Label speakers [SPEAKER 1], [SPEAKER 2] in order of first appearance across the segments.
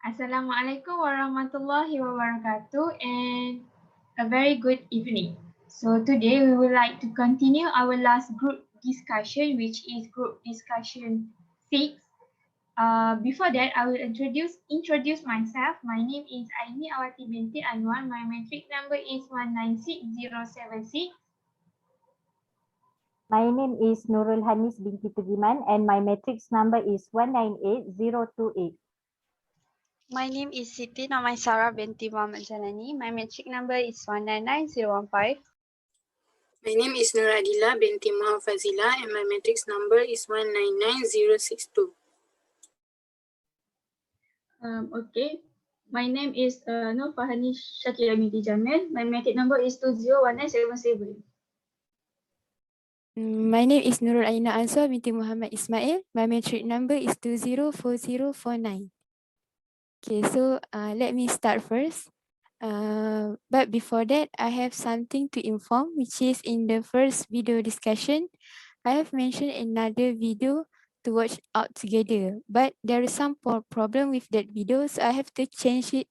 [SPEAKER 1] Assalamualaikum warahmatullahi wabarakatuh and a very good evening. So today we would like to continue our last group discussion, which is group discussion 6. Before that, I will introduce myself. My name is Aimi Awatif Binti Anuar. My matric number is 196076.
[SPEAKER 2] My name is Nurul Hanis Binti Tugiman and my matrix number is 198028.
[SPEAKER 3] My name is Siti Nurmaisarah Binti Jailani. My matric number is 199015.
[SPEAKER 4] My name is Adila Binti Fadzilah and my matrix number is 199062.
[SPEAKER 1] Okay. My name is Farhanis Syaqira Binti Jamil. My matric number is 201977.
[SPEAKER 5] My name is Nurul Azwa Binti Muhammad Ismail. My matric number is 204049. Okay, so let me start first. But before that, I have something to inform, which is in the first video discussion, I have mentioned another video to watch out together. But there is some problem with that video, so I have to change it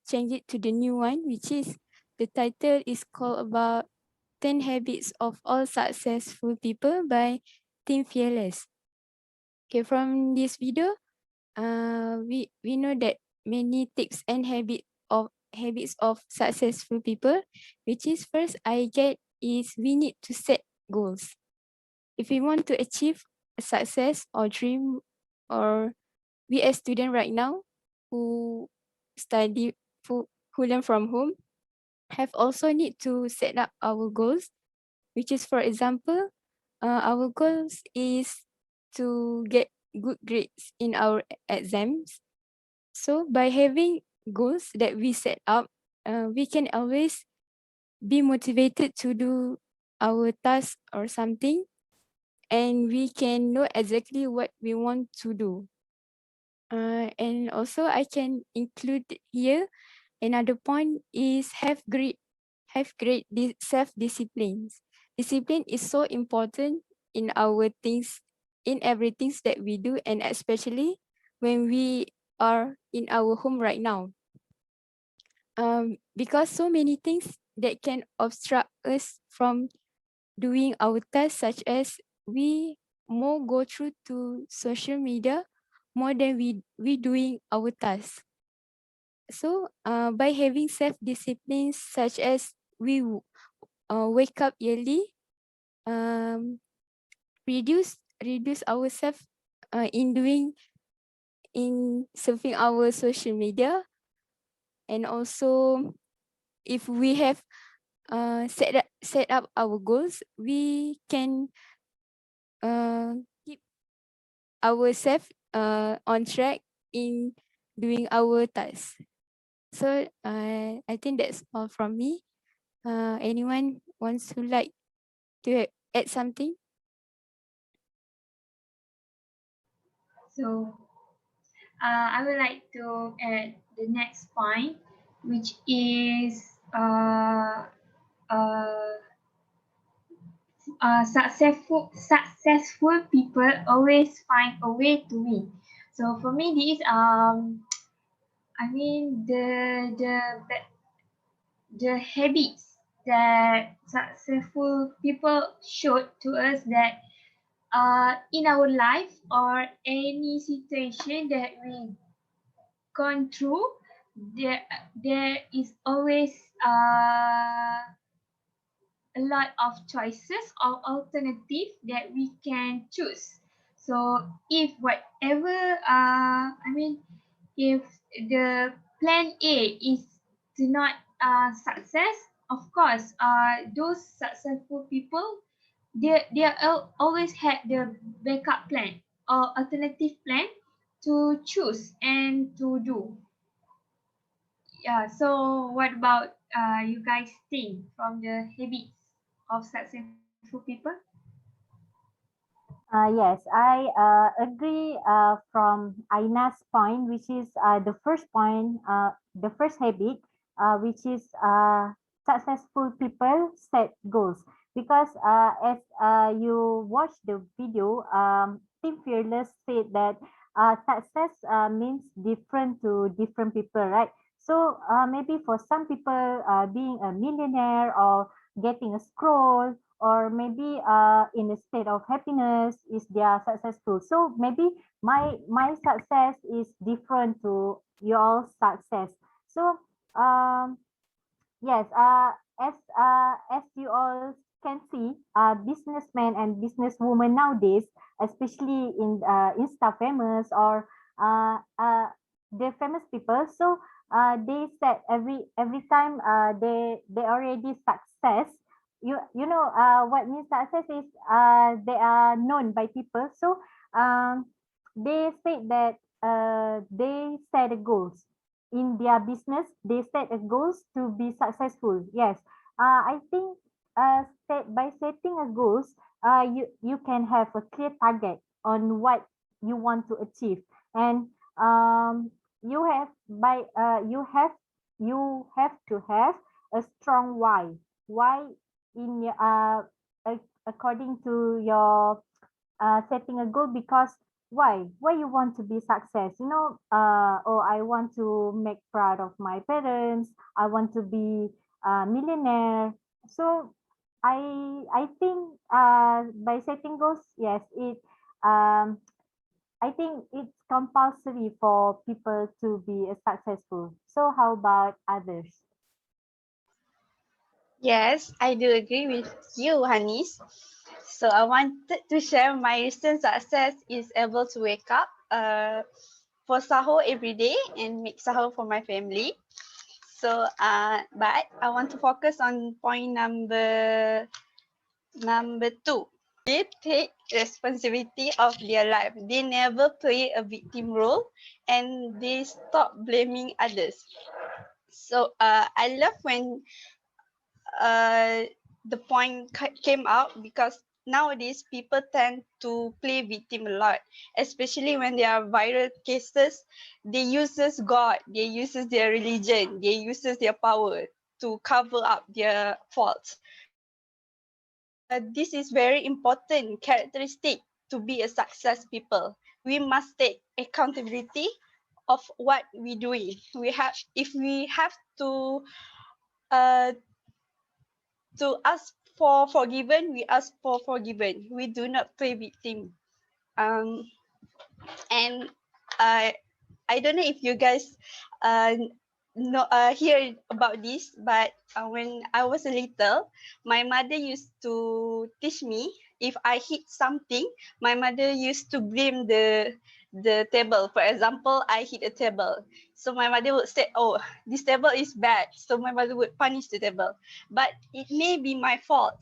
[SPEAKER 5] to the new one, which is the title is called about 10 Habits of All Successful People by Team Fearless. Okay, from this video, we know that many tips and habits of successful people, which is first I get is we need to set goals. If we want to achieve a success or dream, or we as student right now who study who learn from home, have also need to set up our goals, which is, for example, our goals is to get good grades in our exams. So by having goals that we set up, we can always be motivated to do our task or something, and we can know exactly what we want to do. And also I can include here another point is have great self-discipline. Discipline is so important in our things, in everything that we do, and especially when we are in our home right now. Because so many things that can obstruct us from doing our tasks, such as we more go through to social media more than we doing our tasks. So by having self-discipline, such as we wake up early, reduce ourselves in surfing our social media, and also if we have set up our goals, we can keep ourselves on track in doing our tasks. So I think that's all from me. Anyone wants to like to add something?
[SPEAKER 1] So I would like to add the next point, which is successful people always find a way to win. So for me, this I mean the habits that successful people showed to us that in our life or any situation that we gone through, there is always a lot of choices or alternative that we can choose. So if whatever if the plan A is to not success, of course those successful people always had the backup plan or alternative plan to choose and to do. Yeah, so what about you guys think from the habits of successful people?
[SPEAKER 2] Yes, I agree from Aina's point, which is the first point, the first habit, which is successful people set goals. Because as you watch the video, Team Fearless said that success means different to different people, right? So maybe for some people, being a millionaire or getting a scroll, or maybe in a state of happiness is their successful. So maybe my success is different to your success. So yes, as you all can see, businessmen and businesswomen nowadays, especially in Insta famous or the famous people, so they said every time they already success. You know what means success is they are known by people. So they said that they set goals in their business. They set a goals to be successful. Yes, I think by setting a goals, you can have a clear target on what you want to achieve, and you have you have to have a strong why. Why in your according to your setting a goal, because why you want to be success, you know, oh, I want to make proud of my parents, I want to be a millionaire. So I think by setting goals, yes, it I think it's compulsory for people to be successful. So how about others?
[SPEAKER 3] Yes, I do agree with you, Hanis. So I wanted to share my recent success is able to wake up for sahur every day and make sahur for my family. So but I want to focus on point number 2. They take responsibility of their life. They never play a victim role and they stop blaming others. So I love when the point came out, because nowadays people tend to play victim a lot, especially when there are viral cases. They uses God, they uses their religion, they uses their power to cover up their faults. This is very important characteristic to be a success people. We must take accountability of what we doing. We have, if we have uh, to ask for forgiven, we ask for forgiven. We do not play victim. Um, and I don't know if you guys uh, know hear about this, but when I was a little, my mother used to teach me, if I hit something, my mother used to blame the table. For example, I hit a table, so my mother would say, "Oh, this table is bad," so my mother would punish the table. But it may be my fault.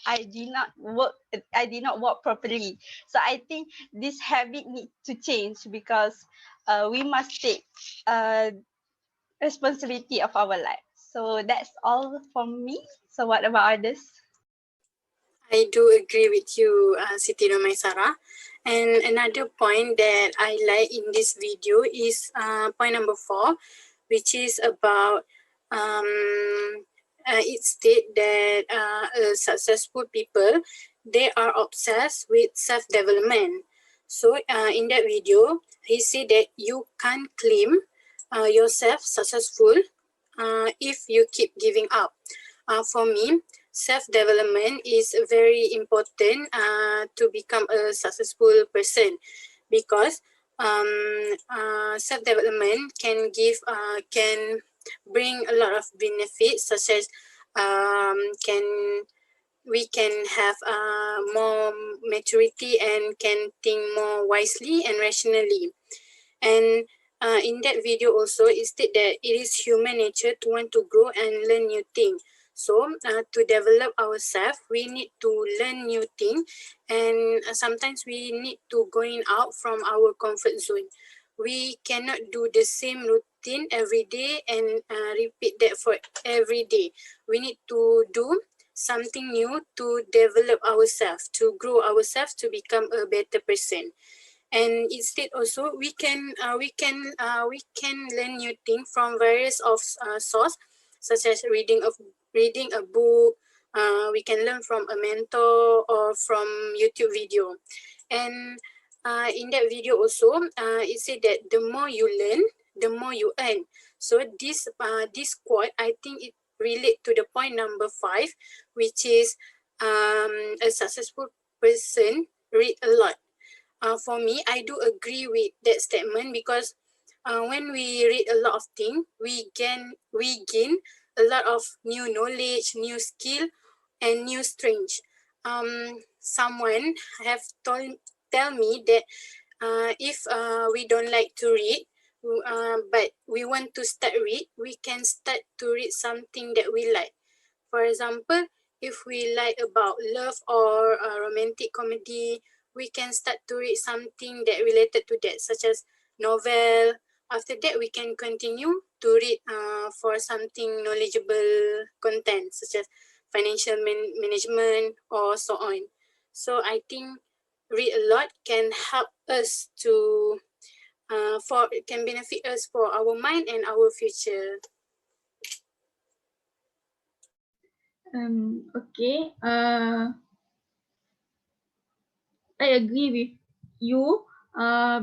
[SPEAKER 3] I did not work. I did not work properly. So I think this habit needs to change, because we must take responsibility of our life. So that's all from me. So what about others?
[SPEAKER 4] I do agree with you, Siti Nurmaisarah. And another point that I like in this video is point number 4, which is about it states that successful people, they are obsessed with self-development. So in that video, he said that you can't claim yourself successful if you keep giving up. For me, self-development is very important to become a successful person, because self-development can bring a lot of benefits, such as we can have more maturity and can think more wisely and rationally. And in that video also, it stated that it is human nature to want to grow and learn new things. So to develop ourselves, we need to learn new things, and sometimes we need to going out from our comfort zone. We cannot do the same routine every day and repeat that for every day. We need to do something new to develop ourselves, to grow ourselves, to become a better person. And instead also we can learn new things from various of source, such as reading a book. We can learn from a mentor or from YouTube video. And in that video also, it said that the more you learn, the more you earn. So this quote, I think it relate to the point number 5, which is a successful person read a lot. For me, I do agree with that statement because when we read a lot of things, we gain a lot of new knowledge, new skill, and new strength. Someone have tell me that if we don't like to read, but we want to start read, we can start to read something that we like. For example, if we like about love or romantic comedy, we can start to read something that related to that, such as novel. After that, we can continue to read for something knowledgeable content, such as financial management or so on. So I think read a lot can help us to can benefit us for our mind and our future.
[SPEAKER 1] Okay. I agree with you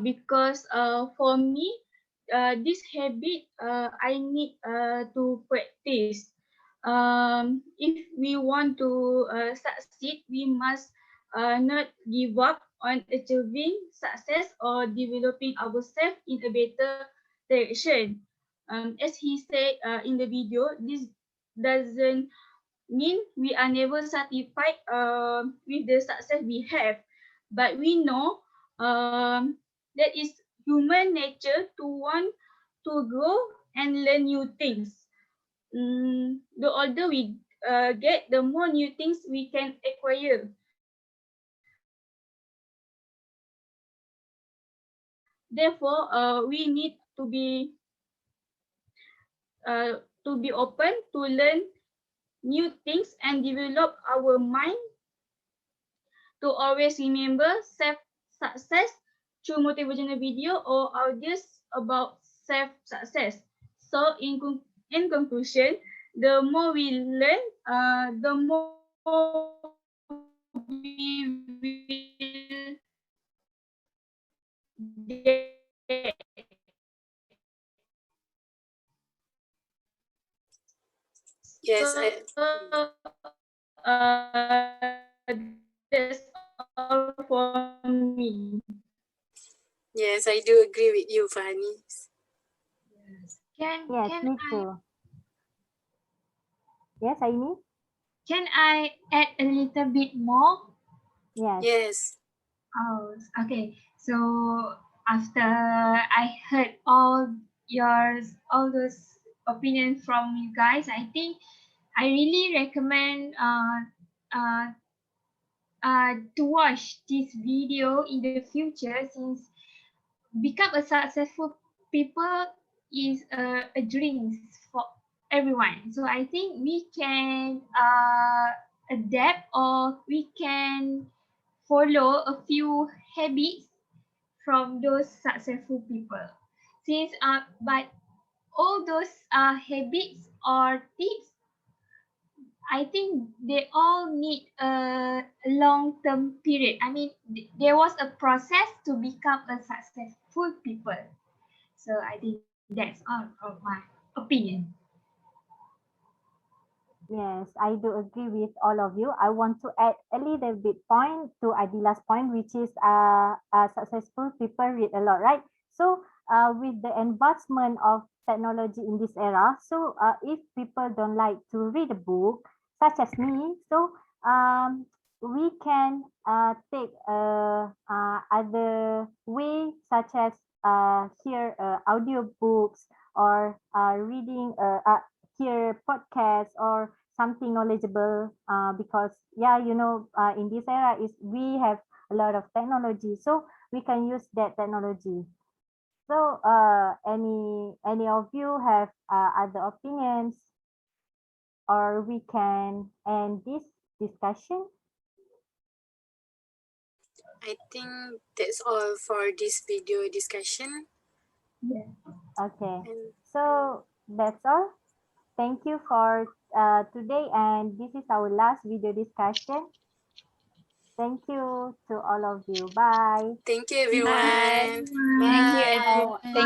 [SPEAKER 1] because for me, this habit I need to practice. If we want to succeed, we must not give up on achieving success or developing ourselves in a better direction. As he said in the video, this doesn't mean we are never satisfied with the success we have, but we know that is human nature to want to grow and learn new things. The older we get, the more new things we can acquire. Therefore, we need to be open to learn new things and develop our mind to always remember self-success through motivational video or audios about self-success. So in conclusion, the more we learn, the more we
[SPEAKER 4] Yes,
[SPEAKER 1] so that's all for me.
[SPEAKER 4] yes, I do agree with you, Farhanis.
[SPEAKER 2] Yes,
[SPEAKER 1] Can
[SPEAKER 2] me too. Yes, Aimi?
[SPEAKER 1] I add a little bit more?
[SPEAKER 2] Yes.
[SPEAKER 4] Yes,
[SPEAKER 1] Oh, okay. So after I heard all those opinions from you guys, I think I really recommend uh, to watch this video in the future, since become a successful people is a dream for everyone. So I think we can adapt, or we can follow a few habits from those successful people. Since but all those habits or tips, I think they all need a long-term period. I mean, there was a process to become a successful people. So I think that's all from my opinion.
[SPEAKER 2] Yes, I do agree with all of you. I want to add a little bit point to Adila's point, which is successful people read a lot, right? So with the advancement of technology in this era, so if people don't like to read a book, such as me, so we can take other way, such as hear audio books or reading hear podcasts or something knowledgeable because yeah, you know, in this era is we have a lot of technology, so we can use that technology. So any of you have other opinions, or we can end this discussion?
[SPEAKER 4] I think that's all for this video discussion.
[SPEAKER 1] Yeah.
[SPEAKER 2] Okay,
[SPEAKER 4] And
[SPEAKER 2] so that's all. Thank you for today, and this is our last video discussion. Thank you to all of you. Bye.
[SPEAKER 4] Thank you,
[SPEAKER 3] Bye.
[SPEAKER 4] everyone.
[SPEAKER 3] Thank you,
[SPEAKER 4] Bye.
[SPEAKER 3] everyone. Thank